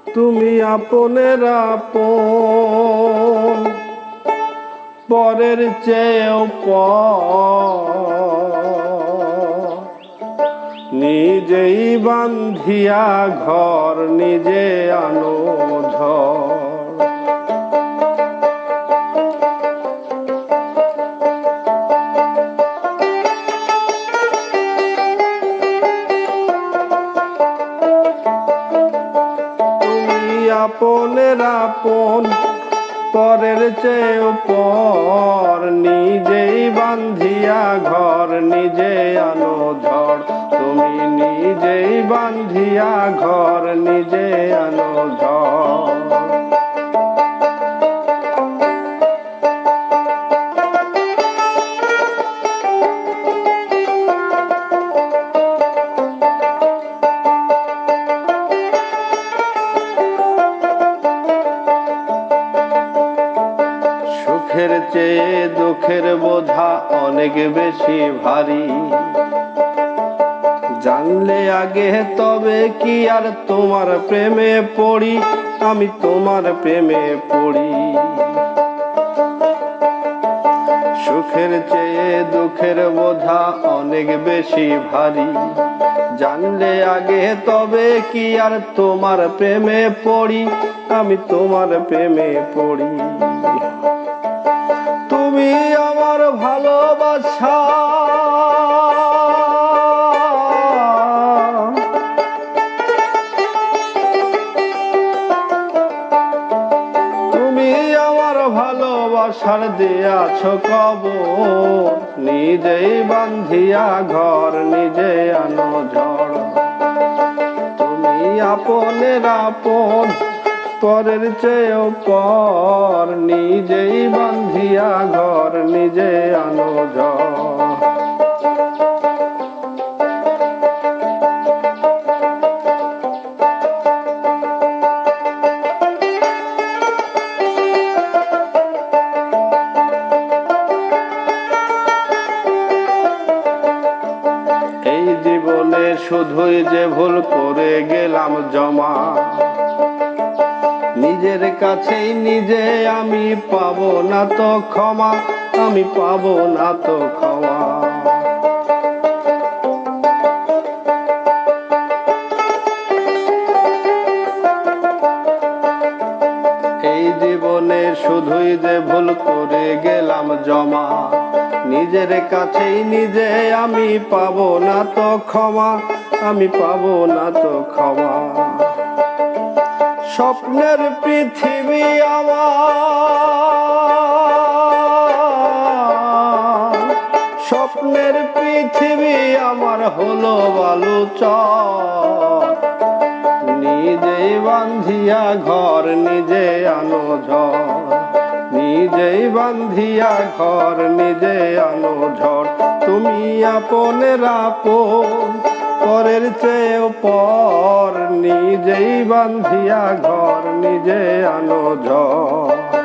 তুমি আপনের আপন, পরের চেয়েও পর, নিজেই বান্ধিয়া ঘর নিজে আনো ঝড়। আপনের আপন, পরের চেয়েও পর, নিজেই বান্ধিয়া ঘর নিজে আনো ঝড়। তুমি নিজেই বান্ধিয়া ঘর নিজে আনো ঝড়। সুখের চেয়ে দুঃখের বোঝা অনেক বেশি ভারী, জানলে আগে তবে কি আর তোমার প্রেমে পড়ি, আমি তোমার প্রেমে পড়ি। সুখের চেয়ে দুঃখের বোঝা অনেক বেশি ভারী, জানলে আগে তবে কি আর তোমার প্রেমে পড়ি, আমি তোমার প্রেমে পড়ি। তুমি আমার ভালোবাসা, তুমি আমার ভালোবাসার দিয়াছ কবর, নিজেই বান্ধিয়া ঘর নিজে আনো ঝড়। তুমি আপনের আপন, পরের চেয়েও পর, নিজেই বান্ধিয়া ঘর নিজে আনো ঝড়। এই জীবনে শুধুই যে ভুল করে গেলাম জমা, নিজের কাছেই নিজে আমি পাবো না তো ক্ষমা, আমি পাবো না তো ক্ষমা। এই জীবনে শুধুই যে ভুল করে গেলাম জমা, নিজের কাছেই নিজে আমি পাবো না তো ক্ষমা, আমি পাবো না তো ক্ষমা। স্বপ্নের পৃথিবী আমার, স্বপ্নের পৃথিবী আমার হলো বালুচর, নিজেই বান্ধিয়া ঘর নিজে আনো ঝড়, নিজেই বান্ধিয়া ঘর নিজে আনো ঝড়। তুমি আপনের আপন, পরের চেয়েও পর, নিজেই বান্ধিয়া ঘর নিজে আনো ঝড়।